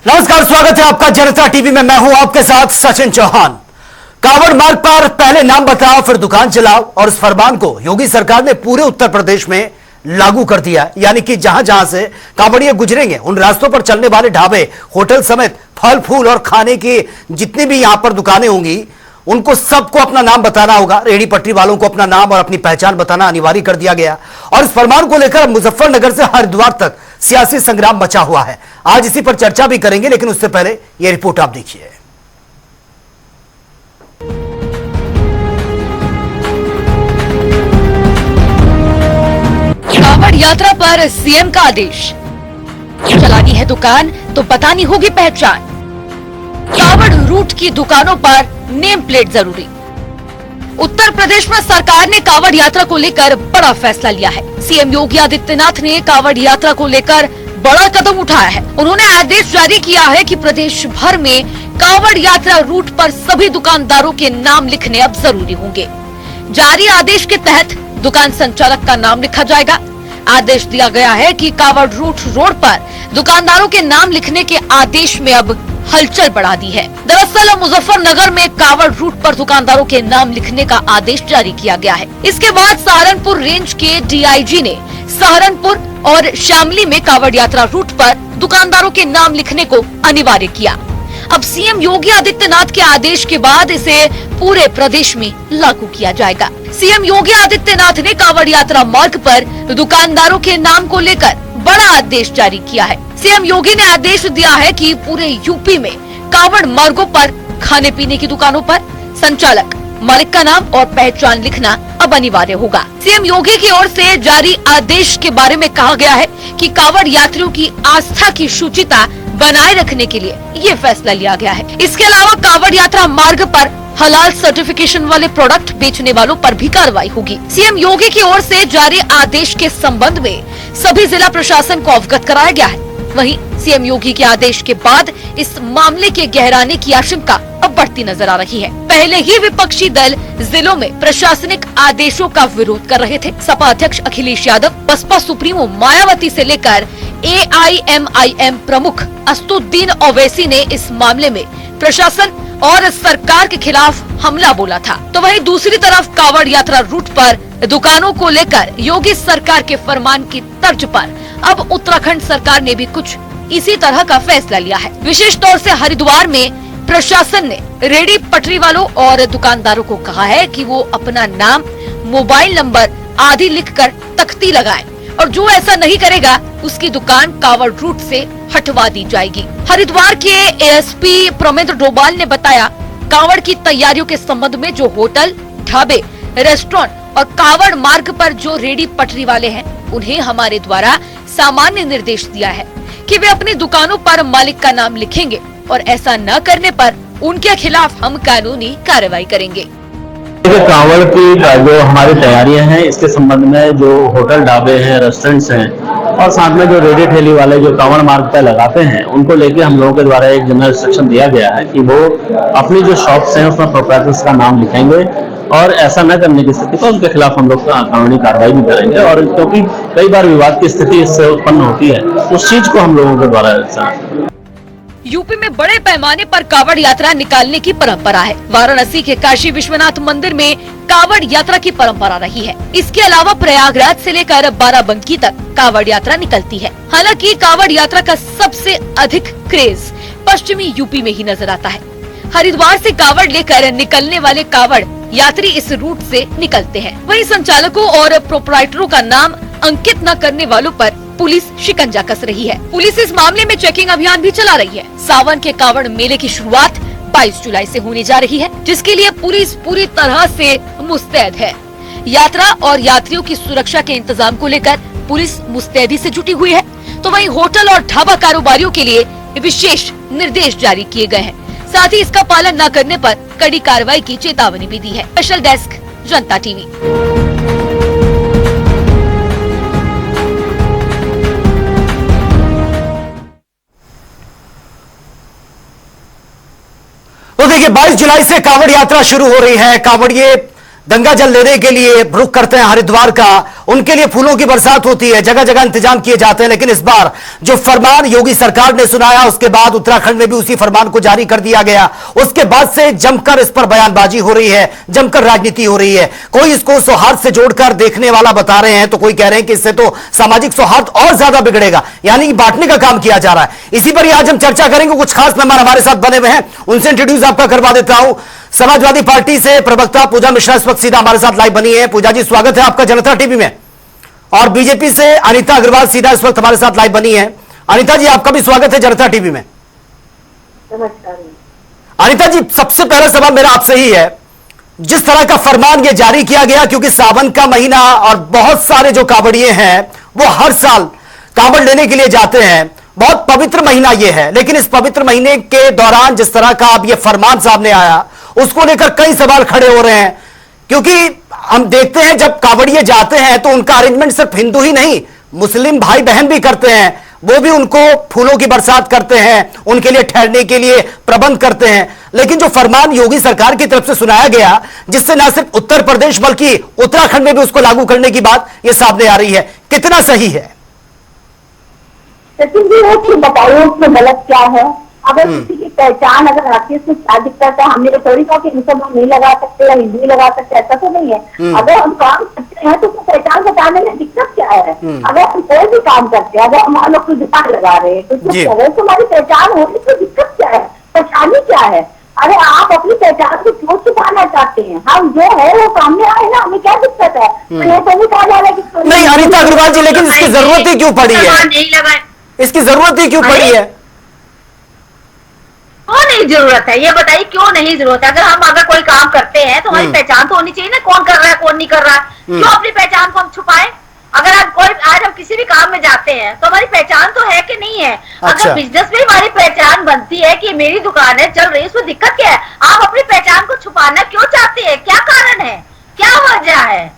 नमस्कार, स्वागत है आपका जनता टीवी में। मैं हूं आपके साथ सचिन चौहान। कांवड़ मार्ग पर पहले नाम बताओ फिर दुकान चलाओ और इस फरमान को योगी सरकार ने पूरे उत्तर प्रदेश में लागू कर दिया। यानी कि जहां जहां से कांवड़िए गुजरेंगे उन रास्तों पर चलने वाले ढाबे, होटल समेत फल फूल और खाने की जितनी भी यहां पर दुकानें होंगी उनको सबको अपना नाम बताना होगा। रेहड़ी पटरी वालों को अपना नाम और अपनी पहचान बताना अनिवार्य कर दिया गया और इस फरमान को लेकर मुजफ्फरनगर से हरिद्वार तक सियासी संग्राम मचा हुआ है। आज इसी पर चर्चा भी करेंगे, लेकिन उससे पहले यह रिपोर्ट आप देखिए। कांवड़ यात्रा पर सीएम का आदेश, चलानी है दुकान तो बतानी होगी पहचान। कांवड़ रूट की दुकानों पर नेम प्लेट जरूरी। उत्तर प्रदेश में सरकार ने कांवड़ यात्रा को लेकर बड़ा फैसला लिया है। सीएम योगी आदित्यनाथ ने कांवड़ यात्रा को लेकर बड़ा कदम उठाया है। उन्होंने आदेश जारी किया है कि प्रदेश भर में कांवड़ यात्रा रूट पर सभी दुकानदारों के नाम लिखने अब जरूरी होंगे। जारी आदेश के तहत दुकान संचालक का नाम लिखा जाएगा। आदेश दिया गया है कि कांवड़ रूट रोड पर दुकानदारों के नाम लिखने के आदेश में अब हलचल बढ़ा दी है। दरअसल मुजफ्फरनगर में कांवड़ रूट पर दुकानदारों के नाम लिखने का आदेश जारी किया गया है। इसके बाद सहारनपुर रेंज के डीआईजी ने सहारनपुर और शामली में कांवड़ यात्रा रूट पर दुकानदारों के नाम लिखने को अनिवार्य किया। अब सीएम योगी आदित्यनाथ के आदेश के बाद इसे पूरे प्रदेश में लागू किया जाएगा। सीएम योगी आदित्यनाथ ने कांवड़ यात्रा मार्ग पर दुकानदारों के नाम को लेकर बड़ा आदेश जारी किया है। सीएम योगी ने आदेश दिया है कि पूरे यूपी में कांवड़ मार्गों पर खाने पीने की दुकानों पर संचालक, मालिक का नाम और पहचान लिखना अब अनिवार्य होगा। सीएम योगी की ओर से जारी आदेश के बारे में कहा गया है कि कांवड़ यात्रियों की आस्था की शुचिता बनाए रखने के लिए ये फैसला लिया गया है। इसके अलावा कांवड़ यात्रा मार्ग पर हलाल सर्टिफिकेशन वाले प्रोडक्ट बेचने वालों पर भी कार्रवाई होगी। सीएम योगी की ओर से जारी आदेश के संबंध में सभी जिला प्रशासन को अवगत कराया गया है। वहीं सीएम योगी के आदेश के बाद इस मामले के गहराने की आशंका अब बढ़ती नजर आ रही है। पहले ही विपक्षी दल जिलों में प्रशासनिक आदेशों का विरोध कर रहे थे। सपा अध्यक्ष अखिलेश यादव, बसपा सुप्रीमो मायावती से लेकर AIMIM प्रमुख असदुद्दीन ओवैसी ने इस मामले में प्रशासन और सरकार के खिलाफ हमला बोला था। तो वहीं दूसरी तरफ कांवड़ यात्रा रूट पर दुकानों को लेकर योगी सरकार के फरमान की तर्ज पर अब उत्तराखंड सरकार ने भी कुछ इसी तरह का फैसला लिया है। विशेष तौर से हरिद्वार में प्रशासन ने रेहड़ी पटरी वालों और दुकानदारों को कहा है कि वो अपना नाम, मोबाइल नंबर आदि लिखकर तख्ती लगाएं और जो ऐसा नहीं करेगा उसकी दुकान कांवड़ रूट से हटवा दी जाएगी। हरिद्वार के ASP प्रमेंद्र डोभाल ने बताया, कांवड़ की तैयारियों के संबंध में जो होटल, ढाबे, रेस्टोरेंट और कांवड़ मार्ग पर जो रेहड़ी पटरी वाले हैं उन्हें हमारे द्वारा सामान्य निर्देश दिया है कि वे अपनी दुकानों पर मालिक का नाम लिखेंगे और ऐसा न करने पर उनके खिलाफ हम कानूनी कार्रवाई करेंगे। कांवड़ की जो हमारी तैयारियां हैं इसके संबंध में जो होटल, ढाबे हैं, रेस्टोरेंट्स हैं और साथ में जो रेहड़ी ठेली वाले जो कांवड़ मार्ग पर लगाते हैं उनको लेके हम लोगों के द्वारा एक जनरल इंस्ट्रक्शन दिया गया है कि वो अपनी जो शॉप्स हैं उसमें प्रोप्राइटर्स का नाम लिखेंगे और ऐसा न करने की स्थिति पर उनके खिलाफ हम लोग कानूनी कार्रवाई भी करेंगे। और क्योंकि कई बार विवाद की स्थिति इससे उत्पन्न होती है, उस चीज को हम लोगों के द्वारा। यूपी में बड़े पैमाने पर कांवड़ यात्रा निकालने की परंपरा है। वाराणसी के काशी विश्वनाथ मंदिर में कांवड़ यात्रा की परंपरा रही है। इसके अलावा प्रयागराज से लेकर बाराबंकी तक कांवड़ यात्रा निकलती है। हालांकि कांवड़ यात्रा का सबसे अधिक क्रेज पश्चिमी यूपी में ही नजर आता है। हरिद्वार से कांवड़ लेकर निकलने वाले कांवड़ यात्री इस रूट से निकलते हैं। वहीं संचालकों और प्रोप्राइटरों का नाम अंकित न करने वालों पर पुलिस शिकंजा कस रही है। पुलिस इस मामले में चेकिंग अभियान भी चला रही है। सावन के कांवड़ मेले की शुरुआत 22 जुलाई से होने जा रही है, जिसके लिए पुलिस पूरी तरह से मुस्तैद है। यात्रा और यात्रियों की सुरक्षा के इंतजाम को लेकर पुलिस मुस्तैदी से जुटी हुई है। तो वहीं होटल और ढाबा कारोबारियों के लिए विशेष निर्देश जारी किए गए हैं। साथ ही इसका पालन न करने पर कड़ी कार्रवाई की चेतावनी भी दी है। स्पेशल डेस्क, जनता टीवी। तो देखिए, 22 जुलाई से कांवड़ यात्रा शुरू हो रही है। कांवड़िए गंगा जल लेने के लिए रुख करते हैं हरिद्वार का, उनके लिए फूलों की बरसात होती है, जगह जगह इंतजाम किए जाते हैं। लेकिन इस बार जो फरमान योगी सरकार ने सुनाया, उसके बाद उत्तराखंड में भी उसी फरमान को जारी कर दिया गया। उसके बाद से जमकर इस पर बयानबाजी हो रही है, जमकर राजनीति हो रही है। कोई इसको सौहार्द से जोड़कर देखने वाला बता रहे हैं, तो कोई कह रहे हैं कि इससे तो सामाजिक सौहार्द और ज्यादा बिगड़ेगा, यानी कि बांटने का काम किया जा रहा है। इसी पर आज हम चर्चा करेंगे। कुछ खास मेहमान हमारे साथ बने हुए हैं, उनसे इंट्रोड्यूस आपका करवा देता हूं। समाजवादी पार्टी से प्रवक्ता पूजा मिश्रा इस वक्त सीधा हमारे साथ लाइव बनी है। पूजा जी, स्वागत है आपका जनता टीवी में। और बीजेपी से अनीता अग्रवाल सीधा इस वक्त हमारे साथ लाइव बनी है। अनीता जी, आपका भी स्वागत है जनता टीवी में। नमस्कार। अनीता जी, सबसे पहला सवाल मेरा आपसे ही है, जिस तरह का फरमान ये जारी किया गया, क्योंकि सावन का महीना और बहुत सारे जो कांवड़िए हैं वो हर साल कांवड़ लेने के लिए जाते हैं, बहुत पवित्र महीना ये है, लेकिन इस पवित्र महीने के दौरान जिस तरह का अब ये फरमान सामने आया, उसको लेकर कई सवाल खड़े हो रहे हैं। क्योंकि हम देखते हैं जब कांवड़िए जाते हैं तो उनका अरेंजमेंट सिर्फ हिंदू ही नहीं, मुस्लिम भाई बहन भी करते हैं, वो भी उनको फूलों की बरसात करते हैं, उनके लिए ठहरने के लिए प्रबंध करते हैं। लेकिन जो फरमान योगी सरकार की तरफ से सुनाया गया, जिससे न सिर्फ उत्तर प्रदेश बल्कि उत्तराखंड में भी उसको लागू करने की बात ये सामने आ रही है, कितना सही है? सचिन जी, वो चीज बताइए उसमें गलत क्या है? अगर किसी की पहचान अगर आखिर से क्या दिक्कत है, हमने तो थोड़ी कहा कि मुसलमान नहीं लगा सकते या हिंदू ही लगा सकते, ऐसा तो नहीं है। अगर हम काम करते हैं तो उसमें पहचान बताने में दिक्कत क्या है? अगर हम कोई भी काम करते हैं, अगर हम मान लो कोई दुकान लगा रहे हैं तो उसमें तो हमारी पहचान होगी तो दिक्कत क्या है? परेशानी क्या है? अरे आप अपनी पहचान को क्यों छुपाना चाहते हैं? हम जो है वो सामने आए ना, हमें क्या दिक्कत है? तो ये तो नहीं कहा जा रहा है कि नहीं अनीता अग्रवाल जी, लेकिन इसकी जरूरत ही क्यों पड़ी है? इसकी जरूरत ही क्यों पड़ी है? क्यों नहीं जरूरत है, ये बताइए क्यों नहीं जरूरत है? अगर कोई काम करते हैं तो हमारी पहचान तो होनी चाहिए ना, कौन कर रहा है कौन नहीं कर रहा है। क्यों अपनी पहचान को हम छुपाएं? अगर आज हम किसी भी काम में जाते हैं तो हमारी पहचान तो है कि नहीं है? अच्छा। अगर बिजनेस में हमारी पहचान बनती है कि मेरी दुकान है चल रही है, उसमें दिक्कत क्या है? आप अपनी पहचान को छुपाना क्यों चाहते हैं? क्या कारण है, क्या वजह है?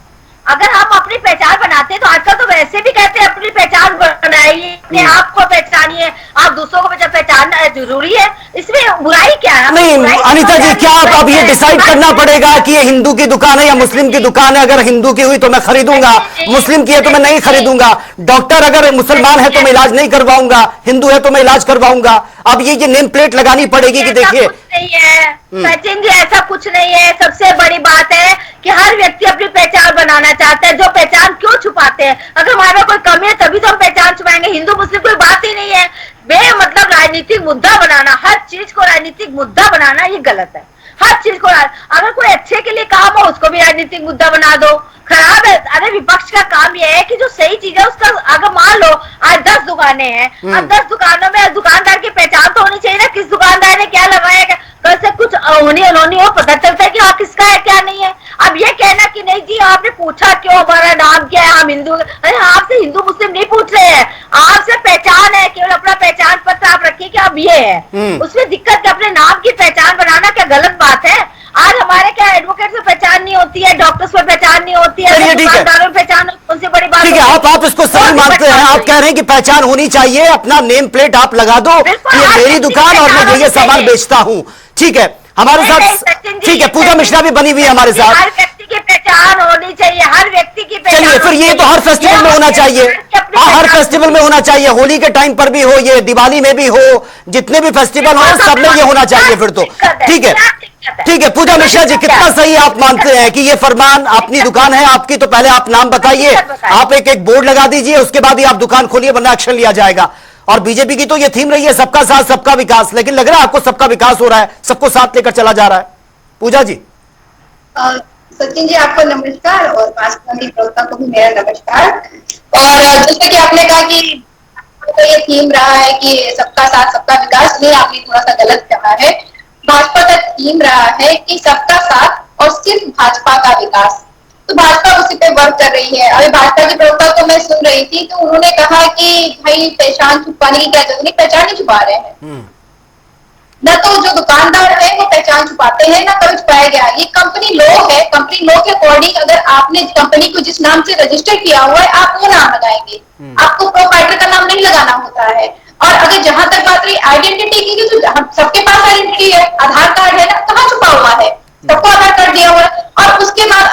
अगर हम अपनी पहचान बनाते हैं तो आजकल तो वैसे भी कहते हैं अपनी पहचान बनाइए, अपने आप को पहचानिए, आप दूसरों को पहचानना जरूरी है, इसमें बुराई क्या है? नहीं अनीता जी, क्या आप अब ये डिसाइड करना पड़ेगा कि ये हिंदू की दुकान है या मुस्लिम की दुकान है? अगर हिंदू की हुई तो मैं खरीदूंगा, मुस्लिम की है तो मैं नहीं खरीदूंगा। डॉक्टर अगर मुसलमान है तो मैं इलाज नहीं करवाऊंगा, हिंदू है तो मैं इलाज करवाऊंगा। अब ये नेम प्लेट लगानी पड़ेगी कि देखिए। नहीं है सचिन जी, ऐसा कुछ नहीं है। सबसे बड़ी बात है कि हर व्यक्ति अपनी पहचान बनाना चाहता है, जो पहचान क्यों छुपाते हैं? अगर हमारे कोई कमी है तभी तो हम पहचान छुपाएंगे। हिंदू मुस्लिम कोई बात ही नहीं है। मतलब राजनीतिक मुद्दा बनाना, हर चीज को राजनीतिक मुद्दा बनाना ये गलत है। हर चीज को अगर कोई अच्छे के लिए काम हो उसको भी राजनीतिक मुद्दा बना दो, खराब है। अरे विपक्ष का काम यह है कि जो सही चीज है उसका, अगर मान लो आज 10 दुकानें हैं, अब 10 दुकानों में दुकानदार की पहचान तो होनी चाहिए ना, किस दुकानदार ने क्या लगाया, कल से कुछ होनी अनहोनी हो पता चलता है कि हाँ किसका है क्या नहीं है। अब ये कहना कि नहीं जी आपने पूछा क्यों, हमारा नाम क्या है, हम हिंदू, अरे आपसे हिंदू मुस्लिम नहीं पूछ रहे हैं, आपसे पहचान है, केवल अपना पहचान पत्र आप रखिए कि आप ये है। उसमें दिक्कत है, अपने नाम की पहचान बनाना क्या गलत बात है? आज हमारे क्या एडवोकेट से पहचान नहीं होती है, डॉक्टर्स में पहचान नहीं होती है, दुकानदारों में पहचान, कौन सी बड़ी बात? ठीक है, आप इसको सही मानते हैं, आप कह रहे हैं कि पहचान होनी चाहिए, अपना नेम प्लेट आप लगा दो कि ये मेरी दुकान और मैं ये सामान बेचता हूँ। ठीक है, हमारे साथ ठीक है पूजा मिश्रा भी बनी हुई है हमारे साथ। हर व्यक्ति की पहचान होनी चाहिए, हर व्यक्ति की पहचान। चलिए फिर ये तो हर फेस्टिवल में होना चाहिए, हर फेस्टिवल में होना चाहिए, होली के टाइम पर भी हो, ये दिवाली में भी हो, जितने भी फेस्टिवल हो सब में ये होना चाहिए फिर तो। ठीक है ठीक है पूजा मिश्रा जी, कितना सही आप मानते हैं कि ये फरमान, अपनी दुकान है आपकी तो पहले आप नाम बताइए, आप एक बोर्ड लगा दीजिए, उसके बाद ही आप दुकान खोलिए वरना एक्शन लिया जाएगा। और बीजेपी की तो ये थीम रही है सबका साथ सबका विकास, लेकिन लग रहा है आपको सबका विकास हो रहा है, सबको साथ लेकर चला जा रहा है। पूजा जी। सचिन जी आपको नमस्कार और मार्क्सवादी प्रवक्ता को भी मेरा नमस्कार। और जैसे कि आपने कहा कि तो ये थीम रहा है कि सबका साथ सबका विकास, नहीं आपने थोड़ा सा गलत कहा है। भाजपा का थीम रहा है कि सबका साथ और सिर्फ भाजपा का विकास, तो भाजपा उसी पे वर्क कर रही है। अभी भाजपा की प्रवक्ता को मैं सुन रही थी तो उन्होंने कहा कि भाई पहचान छुपाने की क्या जरूरत, पहचान नहीं छुपा रहे हैं। न तो जो दुकानदार है वो पहचान छुपाते हैं, ना कभी छुपाया गया। ये कंपनी लॉ है, कंपनी लॉ के अकॉर्डिंग अगर आपने कंपनी को जिस नाम से रजिस्टर किया हुआ है आप वो नाम लगाएंगे, आपको प्रोप्राइटर का नाम नहीं लगाना होता है। और अगर जहां तक बात रही आइडेंटिटी की, तो सबके पास आइडेंटिटी है, आधार कार्ड है ना, कहाँ छुपा हुआ है, सबको आधार कार्ड दिया हुआ है। और उसके बाद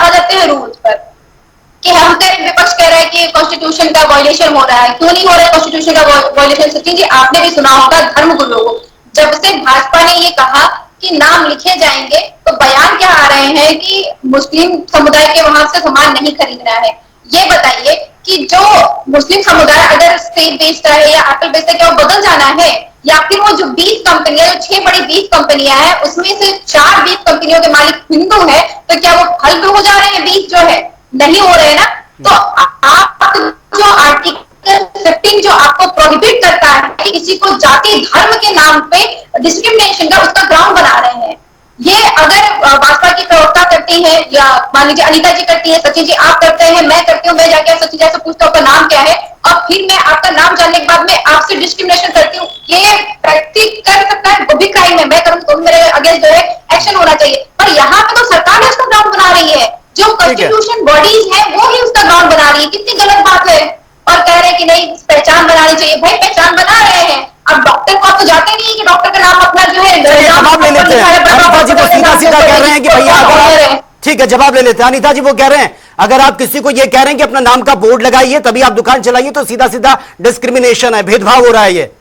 कॉन्स्टिट्यूशन का वायलेशन हो रहा है। क्यों नहीं हो रहा है कॉन्स्टिट्यूशन का वायलेशन? सचिन जी, आपने भी सुना होगा धर्म गुरुओं को, जब से भाजपा ने ये कहा कि नाम लिखे जाएंगे, तो बयान क्या आ रहे हैं कि मुस्लिम समुदाय के वहां से सामान नहीं खरीदना है। ये बताइए कि जो मुस्लिम समुदाय अगर सेब बेचता है या एप्पल बेचता है, क्या वो बदल जाना है? या फिर वो जो 20 कंपनियां, जो 6 बड़ी 20 कंपनियां हैं, उसमें से 4 20 कंपनियों के मालिक हिंदू है, तो क्या वो हल हो जा रहे हैं? 20 जो है नहीं हो रहे ना। तो आप जो आर्टिकल 15 जो आपको प्रोहिबिट करता है कि किसी को जाति धर्म के नाम पे डिस्क्रिमिनेशन का, उसका ग्राउंड बना रहे हैं। ये अगर भाजपा की प्रवक्ता करती है, या मान लीजिए अनिता जी करती है, सचिन जी आप करते हैं, मैं करती हूँ, मैं जाके सचिन जी से पूछता हूँ आपका नाम क्या है, और फिर मैं आपका नाम जानने के बाद मैं आपसे डिस्क्रिमिनेशन करती हूँ, ये व्यक्ति कर सकता है, वो भी क्राइम है। मैं करूँ तो मेरे अगेंस्ट जो है एक्शन होना चाहिए। पर यहाँ पे तो सरकार उसका ग्राउंड बना रही है, जो कॉन्स्टिट्यूशन बॉडीज है वो ही उसका ग्राउंड बना रही है। कितनी गलत बात है। और कह रहे हैं कि नहीं पहचान बनानी चाहिए। भाई पहचान बना रहे हैं, अब डॉक्टर को आप तो जाते नहीं कि डॉक्टर का नाम अपना जो है जवाब ले लेते हैं। अनिता जी वो सीधा सीधा कह रहे हैं कि भैया अगर, ठीक है जवाब ले लेते हैं। अनिता जी वो कह रहे हैं अगर आप किसी को ये कह रहे हैं कि अपना नाम का बोर्ड लगाइए तभी आप दुकान चलाइए, तो सीधा सीधा डिस्क्रिमिनेशन है, भेदभाव हो रहा है। ये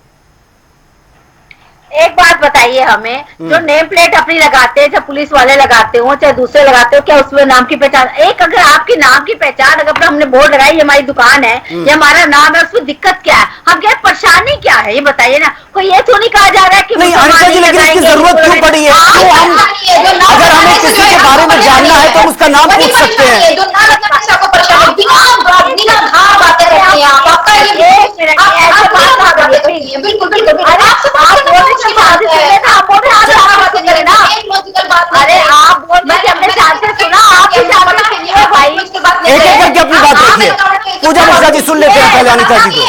एक बात बताइए हमें, जो नेम प्लेट अपनी लगाते हैं, चाहे पुलिस वाले लगाते हो चाहे दूसरे लगाते हो, क्या उसमें नाम की पहचान? एक अगर आपकी नाम की पहचान, अगर हमने बोर्ड लगाई हमारी दुकान है, ये हमारा नाम है, उसमें दिक्कत क्या है? हम क्या परेशानी क्या है ये बताइए ना। कोई ये तो नहीं कहा जा रहा है कि नहीं अनिता जी, लेकिन इसकी जरूरत क्यों पड़ी है? तो हम अगर हमें किसी के बारे में जानना है तो हम उसका नाम पूछ सकते हैं। बिल्कुल बिल्कुल। अरे आप बोल रहे हमने शांत से सुना, आप ही भाई एक एक करके अपनी बात रखिए। पूजा मिश्रा जी सुन लेते हैं पहले अनिता जी को।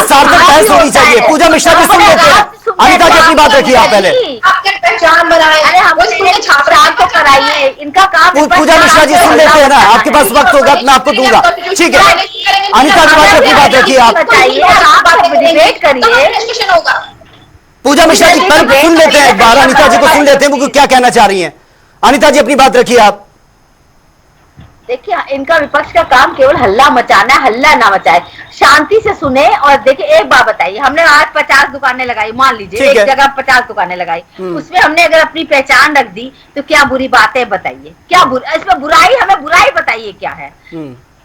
सार्थक बहस होनी चाहिए। पूजा मिश्रा जी सुन लेते हैं। अनिता जी अपनी बात रखिए आप पहले। पहचान बनाए, अरे हम को कराइए, इनका काम। पूजा मिश्रा जी सुन लेते हैं ना, आपके पास वक्त होगा तो मैं आपको दूंगा। ठीक है अनिता जी अपनी बात रखिए आप। डिबेट करिए। पूजा मिश्रा जी पहले सुन लेते हैं, एक बार अनिता जी को सुन लेते हैं वो क्या कहना चाह रही हैं। अनिता जी अपनी बात रखिए आप। देखिए इनका विपक्ष का काम केवल हल्ला मचाना है, हल्ला ना मचाए, शांति से सुने। और देखिए एक बात बताइए, हमने आज 50 दुकानें लगाई, मान लीजिए एक जगह 50 दुकानें लगाई, उसमें हमने अगर अपनी पहचान रख दी तो क्या बुरी बात है बताइए? क्या इसमें बुराई, हमें बुराई बताइए क्या है?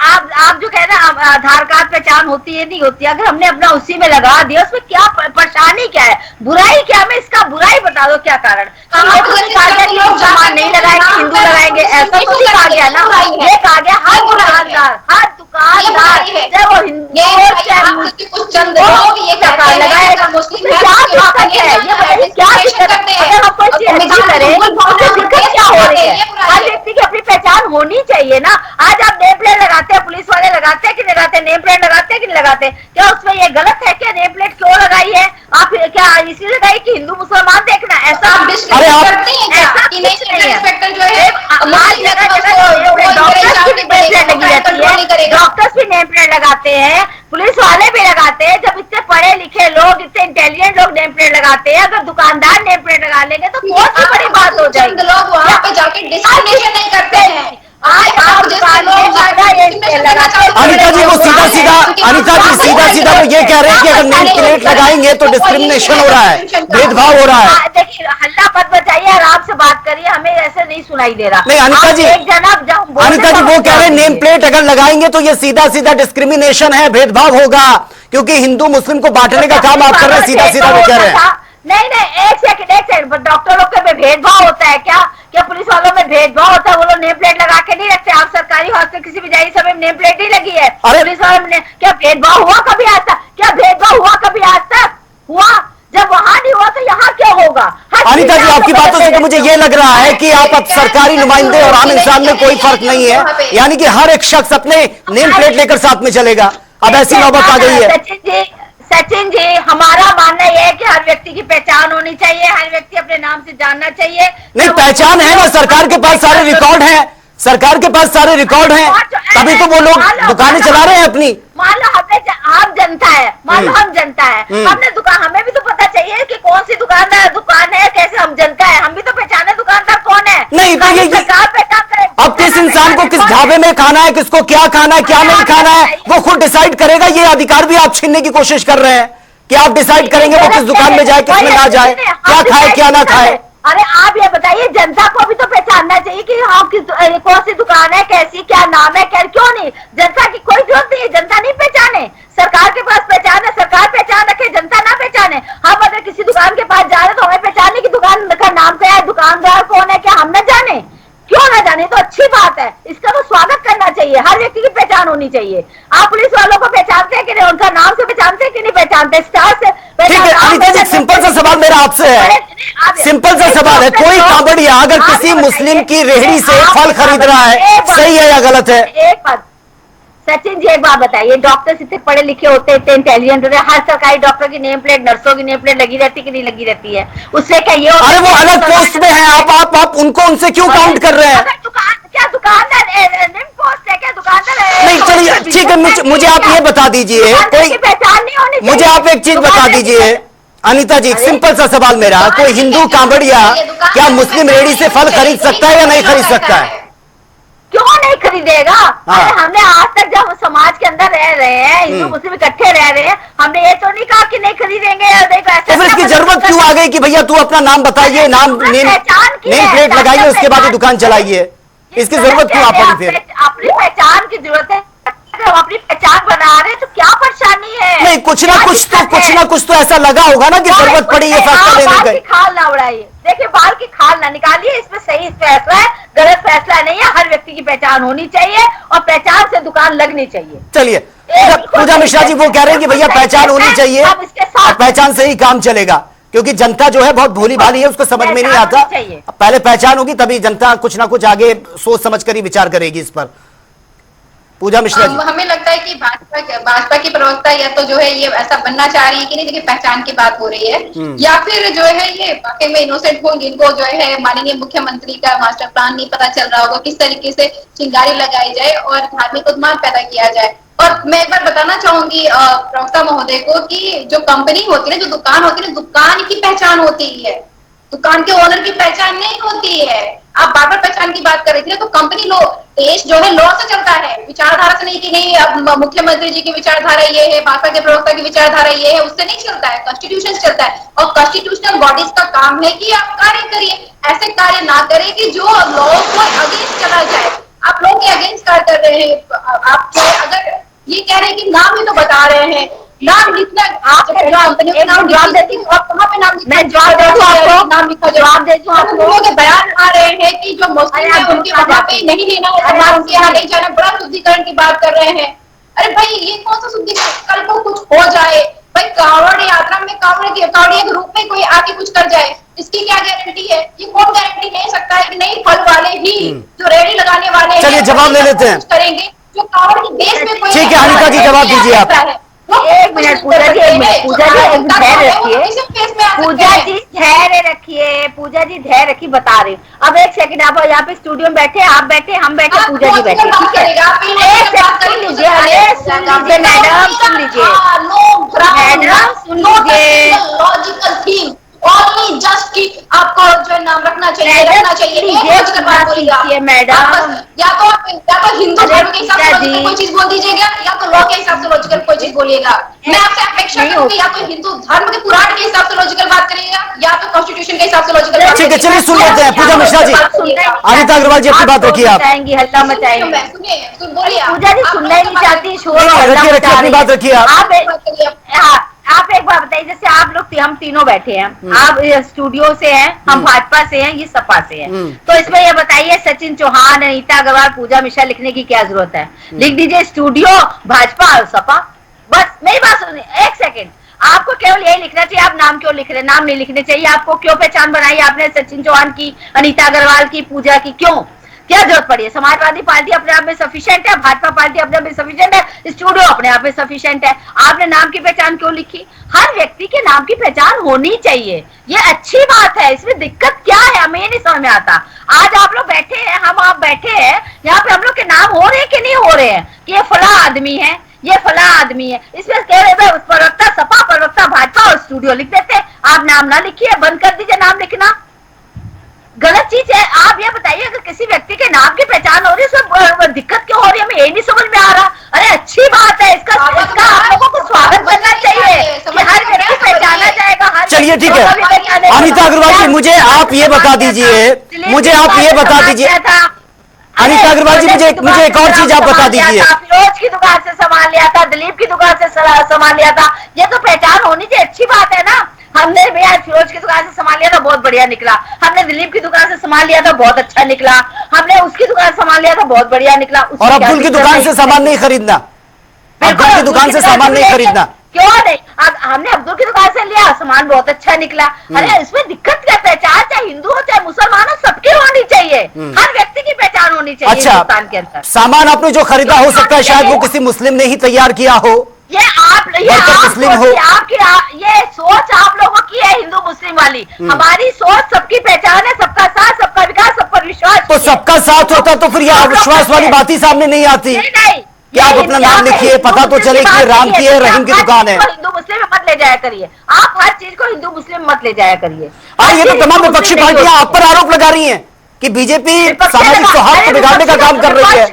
आप जो कह रहे हैं आधार कार्ड पहचान होती है नहीं होती, अगर हमने अपना उसी में लगा दिया, उसमें क्या परेशानी क्या है? बुराई क्या? हमें इसका बुराई बता दो क्या कारण? मुसलमान नहीं लगाएंगे, हिंदू लगाएंगे, ऐसा तो नहीं कहा गया ना। ये कहा गया हर दुकानदार, हर दुकानदार चाहे वो हिंदू लगाएगा, मुस्लिम क्या दिक्कत है? ये बताइए क्या दिक्कत है? अगर हम कोई चीज अच्छी करें तो दिक्कत क्या हो रही है? हर व्यक्ति की अपनी पहचान होनी चाहिए ना। आज आप नेम प्लेट लगाते हैं, पुलिस वाले लगाते हैं कि नहीं लगाते? नेम प्लेट लगाते हैं कि नहीं लगाते? क्या उसमें ये गलत है? क्या नेम प्लेट क्यों लगाई है? आप क्या इसलिए लगाई कि हिंदू मुसलमान देखना? ऐसा आप करते हैं क्या? डॉक्टर्स भी नेम प्लेट लगाते हैं, पुलिस वाले भी लगाते हैं। जब इतने पढ़े लिखे लोग, इतने इंटेलिजेंट लोग नेम प्लेट लगाते हैं, अगर दुकानदार नेम प्लेट लगा लेंगे तो कौन सी बड़ी बात हो जाएगी? लोग वहाँ पे जाके डिस्क्रिमिनेशन नहीं करते हैं। अनिता जी वो सीधा सीधा, अनिता जी सीधा सीधा वो ये कह रहे हैं कि अगर नेम प्लेट लगाएंगे तो डिस्क्रिमिनेशन हो रहा है, भेदभाव हो रहा है। देखिए हल्ला मत बचाइए, आराम से बात करिए, हमें ऐसे नहीं सुनाई दे रहा। नहीं अनिता जी, अनिता जी वो कह रहे हैं नेम प्लेट अगर लगाएंगे तो ये सीधा सीधा डिस्क्रिमिनेशन है, भेदभाव होगा, क्योंकि हिंदू मुस्लिम को बांटने का काम आप कर रहे हैं। सीधा सीधा वो कह रहे हैं। नहीं एक सेकंड, डॉक्टर लोग में भेदभाव होता है क्या? क्या पुलिस वालों में भेदभाव होता है? वो लोग नेम प्लेट लगा के नहीं रखते। आप सरकारी हॉस्पिटल किसी भी जाइए, सब में नेम प्लेट नहीं लगी है। पुलिस वालों में क्या भेदभाव हुआ कभी आज तक? क्या भेदभाव हुआ कभी आज तक? हुआ? जब वहां नहीं हुआ तो यहाँ क्या होगा? अनिता जी आपकी बातों से तो मुझे ये लग रहा है कि आप अब सरकारी नुमाइंदे और आम इंसान में कोई फर्क नहीं है, यानी कि हर एक शख्स अपने नेम प्लेट लेकर साथ में चलेगा। अब ऐसी नौबत आ गई है। सचिन जी हमारा मानना यह है कि हर व्यक्ति की पहचान होनी चाहिए, हर व्यक्ति अपने नाम से जानना चाहिए। नहीं पहचान है ना, सरकार के पास सारे रिकॉर्ड हैं, सरकार के पास सारे रिकॉर्ड हैं, तभी तो वो लोग दुकानें चला रहे हैं अपनी। मान लो हम जनता है, मान लो हम जनता है, हमने दुकान, हमें भी तो पता चाहिए कि कौन सी दुकान है, कैसे हम जनता है, हम भी तो पहचाने दुकानदार कौन है। नहीं तो ये सरकार पहचान करे। अब किस इंसान को किस ढाबे में खाना है, किसको क्या खाना है, क्या नहीं खाना है, वो खुद डिसाइड करेगा। ये अधिकार भी आप छीनने की कोशिश कर रहे हैं कि आप डिसाइड करेंगे वो किस दुकान में जाए, किस में ना जाए, क्या खाए क्या ना खाए। अरे आप ये बताइए, जनता को भी तो पहचानना चाहिए कि हाँ कौन सी दुकान है, कैसी, क्या नाम है, क्यों नहीं। जनता की कोई जरूरत नहीं है, जनता नहीं पहचाने, सरकार के पास पहचान है, सरकार पहचान रखे, जनता ना पहचाने। हम अगर किसी दुकान के पास जा रहे हैं तो हमें पहचानने की दुकान का नाम क्या है, दुकानदार कौन है, क्या हम न जाने, क्यों ना जाने, तो अच्छी बात है। इसका तो स्वागत करना चाहिए, हर व्यक्ति की पहचान होनी चाहिए। आप पुलिस वालों को पहचानते हैं कि नहीं, उनका नाम से पहचानते हैं कि नहीं पहचानते, स्टार से। ठीक है अनीता जी, सिंपल सा सवाल मेरा आपसे है, सिंपल सा सवाल है, कोई कांवड़िया अगर किसी मुस्लिम की रेहड़ी से फल खरीद रहा है, सही है या गलत है? एक बात सचिन जी, एक बात बताइए, डॉक्टर्स इतने पढ़े लिखे होते हैं, इतने इंटेलिजेंट होते हैं, हर सरकारी डॉक्टर की नेम प्लेट, नर्सों की नेम प्लेट लगी रहती कि नहीं लगी रहती है, उससे क्या ये अरे वो अलग पोस्ट में है, आप उनको उनसे क्यों काउंट कर रहे हैं? दुकानदार पोस्ट है क्या, दुकानदार नहीं चलिए ठीक है, मुझे आप ये बता दीजिए, कोई पहचान नहीं होनी, मुझे आप एक चीज बता दीजिए अनीता जी, एक सिंपल सा सवाल मेरा, कोई हिंदू कांवड़िया क्या मुस्लिम रेहड़ी से फल खरीद सकता है या नहीं खरीद सकता है? क्यों नहीं खरीदेगा? अरे हमने आज तक जब समाज के अंदर रह रहे हैं, हिंदू मुस्लिम इकट्ठे रह रहे हैं, हमने ये तो नहीं कहा कि नहीं खरीदेंगे। तो फिर इसकी जरूरत क्यों आ गई कि भैया तू अपना नाम बताइए, नेम प्लेट लगाइए, उसके बाद दुकान चलाइए, इसकी जरूरत क्यों आप पड़ी? फिर अपनी पहचान की जरूरत है, अगर हम अपनी पहचान बना रहे हैं तो क्या परेशानी है? नहीं कुछ ना कुछ तो ऐसा लगा होगा ना कि जरूरत पड़ी ये फैसला लेने की। खाल ना उड़ाइए, देखिए बाल की खाल ना निकालिए, इसमें सही फैसला है, गलत फैसला नहीं है। हर व्यक्ति की पहचान होनी चाहिए और पहचान से दुकान लगनी चाहिए। चलिए पूजा मिश्रा जी वो कह रहे हैं कि भैया पहचान होनी चाहिए और पहचान से ही काम चलेगा, क्योंकि जनता जो है बहुत भोली भाली है, उसको समझ में नहीं आता। पहले पहचान होगी तभी जनता कुछ ना कुछ आगे सोच समझ कर ही विचार करेगी इस पर। पूजा मिश्रा जी, हमें लगता है कि भाजपा की प्रवक्ता या तो जो है ये ऐसा बनना चाह रही है कि नहीं, देखिए पहचान की बात हो रही है, या फिर जो है ये वाकई में इनोसेंट होंगे, इनको जो है माननीय मुख्यमंत्री का मास्टर प्लान नहीं पता चल रहा होगा, किस तरीके से चिंगारी लगाई जाए और धार्मिक उन्माद पैदा किया जाए। और मैं एक बार बताना चाहूंगी प्रवक्ता महोदय को कि जो कंपनी होती है, जो दुकान होती है, दुकान की पहचान होती है, दुकान के ओनर की पहचान नहीं होती है। आप बार बार पहचान की बात कर रही थी, तो कंपनी लो, देश जो है लॉ से चलता है, विचारधारा से नहीं कि नहीं अब मुख्यमंत्री जी की विचारधारा ये है, भाजपा के प्रवक्ता की विचारधारा ये है, उससे नहीं चलता है, कॉन्स्टिट्यूशन से चलता है। और कॉन्स्टिट्यूशनल बॉडीज का काम है कि आप कार्य करिए, ऐसे कार्य ना करें कि जो लॉ को अगेंस्ट चला जाए। आप लोग के अगेंस्ट कार्य कर रहे हैं, आप जो अगर ये कह रहे हैं कि नाम ही तो बता रहे हैं, नाम लिखना, आप कंपनियों नाम जवाब देती हूँ, आप कहाँ पे नाम लिखा, मैं जवाब दे दूँ आपको, नाम लिखा जवाब देती हूँ। आप लोगों के बयान आ रहे हैं कि जो मुस्लिम है उनके वजह पे नहीं लेना है, उनके यहाँ नहीं जाना, बड़ा शुद्धिकरण की बात कर रहे हैं। अरे भाई ये कौन सा शुद्धिकरण, कल को कुछ हो जाए, भाई कांवड़ यात्रा में कांवड़िया के रूप में कोई आके कुछ कर जाए, इसकी क्या गारंटी है? ये कौन गारंटी ले सकता है कि नहीं फल वाले ही जो रेडी लगाने वाले, चलिए जवाब ले लेते हैं, करेंगे जो कांवड़ के देश में कोई। ठीक है अनीता जी जवाब दीजिए आप। एक मिनट पूजा जी, एक मिनट पूजा जी धैर्य रखिए, पूजा जी धैर्य रखिए, पूजा जी धैर्य रखिए, बता रही हूँ। अब एक सेकंड, आप यहाँ पे स्टूडियो में बैठे, आप बैठे, हम बैठे, पूजा जी बैठे, ठीक है? एक सेकंड सुन लीजिए, अरे सुन लीजिए मैडम, सुन लीजिए मैडम, सुन लीजिए। लॉजिकल थिंग ओनली जस्ट कि आपको जो नाम रखना चाहिए, रखना चाहिए, मैडम। या तो हिंदू धर्म के हिसाब से कोई चीज बोल दीजिएगा, या तो लॉ के हिसाब से लॉजिकल कोई चीज बोलिएगा। मैं आपसे अपेक्षा करूंगी या तो हिंदू धर्म के पुराण के हिसाब से लॉजिकल बात करिएगा, या तो कॉन्स्टिट्यूशन के हिसाब से लॉजिकल। ठीक है चलिए सुन लेते हैं पूजा मिश्रा जी। अनीता अग्रवाल जी अपनी बात रखिए, आप हल्ला मचाएंगे, बोलिए। पूजा जी सुनना ही नहीं चाहती, शोर रखिए अपनी बात रखिए आप। आप एक बात बताइए, जैसे आप लोग हम तीनों बैठे हैं, आप स्टूडियो से हैं, हम भाजपा से हैं, ये सपा से हैं, तो इसमें ये बताइए सचिन चौहान, अनीता अग्रवाल, पूजा मिश्रा लिखने की क्या जरूरत है? लिख दीजिए स्टूडियो भाजपा और सपा, बस। मेरी बात सुनिए एक सेकंड, आपको केवल यही लिखना चाहिए। आप नाम क्यों लिख रहे हैं? नाम नहीं लिखने चाहिए आपको। क्यों पहचान बनाई आपने सचिन चौहान की, अनीता अग्रवाल की, पूजा की? क्यों, क्या जरूरत पड़ी है? समाजवादी पार्टी अपने आप में सफिशिएंट है, भाजपा पार्टी अपने आप में सफिशिएंट है, स्टूडियो अपने आप में सफिशिएंट है, आपने नाम की पहचान क्यों लिखी? हर व्यक्ति के नाम की पहचान होनी चाहिए, ये अच्छी बात है, इसमें दिक्कत क्या है? हमें नहीं समझ में आता। आज आप लोग बैठे हैं, हम आप बैठे हैं, यहाँ पे हम लोग के नाम हो रहे हैं कि नहीं हो रहे हैं कि ये फला आदमी है, ये फला आदमी है, इसमें कह रहे प्रवक्ता सपा, प्रवक्ता भाजपा और स्टूडियो लिख देते। आप नाम ना लिखिए, बंद कर दीजिए नाम लिखना, गलत चीज है। आप ये बताइए अगर किसी व्यक्ति के नाम की पहचान हो रही है उसमें दिक्कत क्यों हो रही है, हमें यही नहीं समझ में आ रहा। अरे अच्छी बात है, इसका आप लोगों को स्वागत करना चाहिए कि हर व्यक्ति पहचाना जाएगा। चलिए ठीक है अनीता अग्रवाल जी, मुझे आप ये बता दीजिए, अनीता अग्रवाल जी मुझे एक और चीज आप बता दीजिए। फिरोज की दुकान से सामान लिया था, दिलीप की दुकान से सामान लिया था, ये तो पहचान होनी चाहिए, अच्छी बात है ना। हमने भैया फिरोज की दुकान से सामान लिया था, बहुत बढ़िया निकला। हमने दिलीप की दुकान से सामान लिया था, बहुत अच्छा निकला। हमने उसकी दुकान से सामान लिया था, बहुत बढ़िया निकला। और अब्दुल की दुकान से सामान नहीं खरीदना, अब्दुल की दुकान से सामान नहीं खरीदना, क्यों नहीं। हमने अब्दुल की दुकान से लिया, सामान बहुत अच्छा निकला। अरे इसमें दिक्कत क्या, पहचान चाहे हिंदू हो चाहे मुसलमान हो, सबकी होनी चाहिए, हर व्यक्ति की पहचान होनी चाहिए हिंदुस्तान के अंदर। सामान आपने जो खरीदा हो सकता है शायद वो किसी मुस्लिम ने ही तैयार किया हो, ये मुस्लिम हो, ये सोच आप लोगों की है हिंदू मुस्लिम वाली। हमारी सोच सबकी पहचान है, सबका साथ, सबका विकास, सब पर विश्वास। तो सबका साथ होता तो फिर ये अविश्वास वाली बात ही सामने नहीं आती कि आप अपना नाम लिखिए, पता तो चले कि राम की है, रहीम की दुकान है। हिंदू मुस्लिम में मत ले जाया करिए, आप हर चीज को हिंदू मुस्लिम मत ले जाया करिए। ये तो तमाम विपक्षी पार्टियां आप पर आरोप लगा रही हैं कि बीजेपी सामाजिक सौहार्द को बिगाड़ने का काम कर रही है।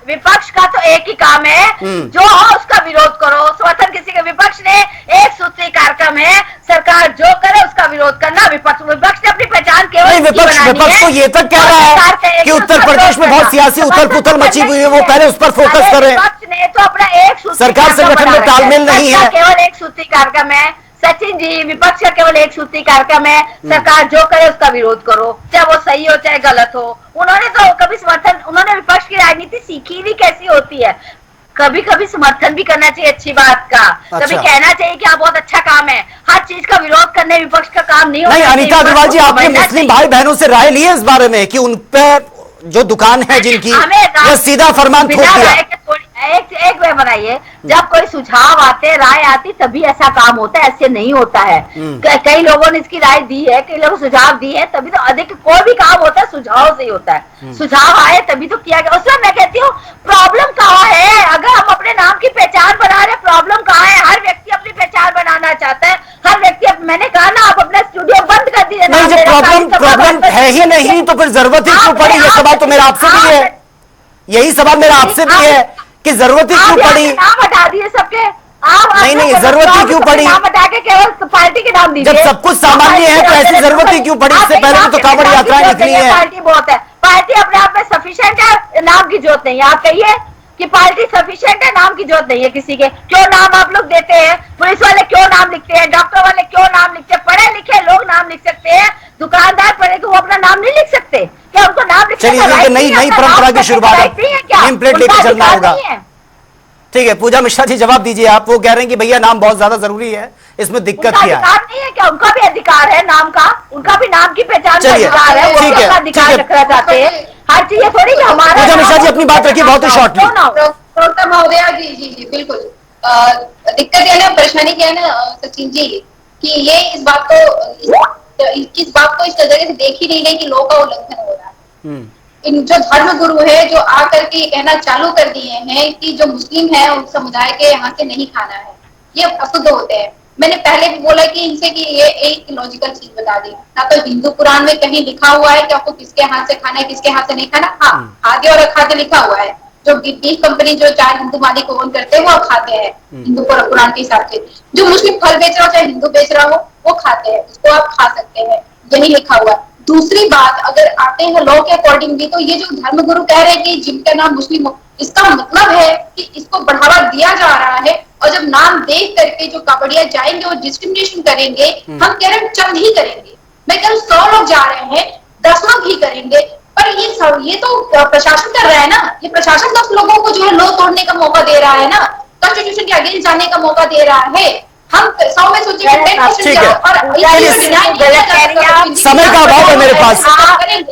विपक्ष का तो एक ही काम है, जो हो उसका विरोध करो। स्वतंत्र किसी के विपक्ष ने एक सूत्री कार्यक्रम है, सरकार जो करे उसका विरोध करना। विपक्ष ने अपनी पहचान केवल विपक्ष को ये तक कह रहा है कि उत्तर प्रदेश में बहुत सियासी उथल पुथल मची हुई है, वो पहले उस पर फोकस करें। विपक्ष ने तो अपना एक सूत्री सरकार संगठन में तालमेल नहीं है, केवल एक सूत्री कार्यक्रम है। सचिन जी, विपक्ष का केवल एक सूत्री कार्यक्रम है, सरकार जो करे उसका विरोध करो, चाहे वो सही हो चाहे गलत हो। उन्होंने तो कभी समर्थन, उन्होंने विपक्ष की राजनीति सीखी नहीं कैसी होती है। कभी कभी समर्थन भी करना चाहिए अच्छी बात का, कभी कहना चाहिए कि बहुत अच्छा काम है। हर चीज का विरोध करने विपक्ष का काम नहीं होता। नहीं अनीता अग्रवाल जी, आपने मुस्लिम भाई बहनों से राय ली है इस बारे में कि उन पे जो दुकान है जिनकी, वो सीधा फरमान थोप दिया? एक वे बनाइए, जब कोई सुझाव आते, राय आती, तभी ऐसा काम होता है, ऐसे नहीं होता है। कई लोगों ने इसकी राय दी है, कई लोगों सुझाव दी है, तभी तो अधिक कोई भी काम होता है सुझाव से ही होता है। सुझाव आए तभी तो किया गया। उसमें मैं कहती हूँ प्रॉब्लम कहाँ है? अगर हम अपने नाम की पहचान बना रहे, प्रॉब्लम कहाँ है? हर व्यक्ति अपनी पहचान बनाना चाहता है, हर व्यक्ति। मैंने कहा ना, आप अपना स्टूडियो बंद कर दीजिए। नहीं, जब प्रॉब्लम है ही नहीं तो फिर जरूरत ही क्यों पड़ी? ये सवाल तो मेरा आपसे भी है, यही सवाल मेरा आपसे भी है कि जरूरत ही क्यों पड़ी? नाम हटा दिए सबके, नहीं जरूरत ही क्यों पड़ी? नाम हटा के केवल पार्टी के नाम दीजिए। जब सब कुछ सामान्य है तो ऐसी जरूरत ही क्यों पड़ी? इससे पहले तो कांवड़ यात्राएं निकली है। पार्टी बहुत है, पार्टी अपने आप में सफिशिएंट है, नाम की जरूरत नहीं है। आप कहिए कि पार्टी सफिशिएंट है, नाम की जरूरत नहीं है किसी के। क्यों नाम आप लोग देते हैं? पुलिस वाले क्यों नाम लिखते हैं? डॉक्टर वाले क्यों नाम लिखते हैं? पढ़े लिखे लोग नाम लिख सकते हैं, दुकानदार पढ़े तो वो अपना नाम नहीं लिख सकते क्या? उनको नाम लिखने का राइट नहीं है? नई परंपरा की शुरुआत है, नेम प्लेट लेके चलना होगा। ठीक है पूजा मिश्रा जी, जवाब दीजिए आप। वो कह रहे हैं कि भैया नाम बहुत ज्यादा जरूरी है, इसमें दिक्कत क्या है? अधिकार नहीं है क्या? उनका भी अधिकार है नाम का, उनका भी नाम की पहचान का अधिकार है, वो अपना अधिकार रखना चाहते हैं। हर चीज थोड़ी कि हमारा। पूजा मिश्रा जी अपनी बात रखिए बहुत ही शॉर्टली। प्रोक्ता महोदया जी जी जी बिल्कुल। दिक्कत है ना, परेशानी क्या है ना सचिन जी, कि ये इस बात को इस नजरिए से देख ही नहीं रहे कि लोगों का उल्लंघन हो रहा है। इन जो धर्म गुरु है जो आकर के कहना चालू कर दिए हैं कि जो मुस्लिम है उस समुदाय के यहाँ से नहीं खाना है, ये अशुद्ध होते हैं। मैंने पहले भी बोला कि इनसे कि ये एक लॉजिकल चीज बता दी, ना तो हिंदू पुराण में कहीं लिखा हुआ है कि आपको किसके हाथ से खाना है किसके हाथ से नहीं खाना। हाँ, खाद्य और अखाद्य लिखा हुआ है, जो बीफ कंपनी जो 4 हिंदू मालिक ओन करते हैं वो खाते हैं हिंदू पुराण के हिसाब से। जो मुस्लिम फल बेच रहा हो चाहे हिंदू बेच रहा हो वो खाते हैं, उसको आप खा सकते हैं, यही लिखा हुआ है। दूसरी बात, अगर आते हैं लॉ के अकॉर्डिंगली, तो ये जो धर्मगुरु कह रहे हैं कि जिनका नाम मुस्लिम हो, इसका मतलब है कि इसको बढ़ावा दिया जा रहा है। और जब नाम देख करके जो कावड़िया जाएंगे वो डिस्क्रिमिनेशन करेंगे। हम कह रहे हैं चंद ही करेंगे, मैं कह रहा हूँ 100 लोग जा रहे हैं, 10 लोग ही करेंगे, पर ये तो प्रशासन कर रहा है ना। ये प्रशासन 10 लोगों को जो है लॉ तोड़ने का मौका दे रहा है ना, कॉन्स्टिट्यूशन के अगेंस्ट जाने का मौका दे रहा है। हम 100 में सोचिए 10% और समय का अभाव है मेरे पास,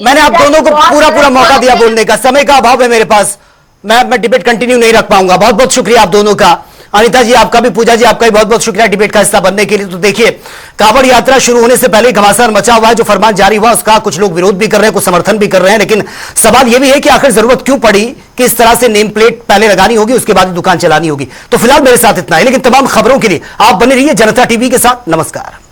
मैंने आप दोनों को पूरा मौका दिया बोलने का, समय का अभाव है मेरे पास, मैं डिबेट कंटिन्यू नहीं रख पाऊंगा। बहुत बहुत शुक्रिया आप दोनों का। अनिता जी आपका भी, पूजा जी आपका भी बहुत बहुत शुक्रिया डिबेट का हिस्सा बनने के लिए। तो देखिए, कांवड़ यात्रा शुरू होने से पहले घमासान मचा हुआ है। जो फरमान जारी हुआ उसका कुछ लोग विरोध भी कर रहे हैं, कुछ समर्थन भी कर रहे हैं, लेकिन सवाल यह भी है कि आखिर जरूरत क्यों पड़ी कि इस तरह से नेम प्लेट पहले लगानी होगी, उसके बाद दुकान चलानी होगी। तो फिलहाल मेरे साथ इतना है, लेकिन तमाम खबरों के लिए आप बने रहिए जनता टीवी के साथ। नमस्कार।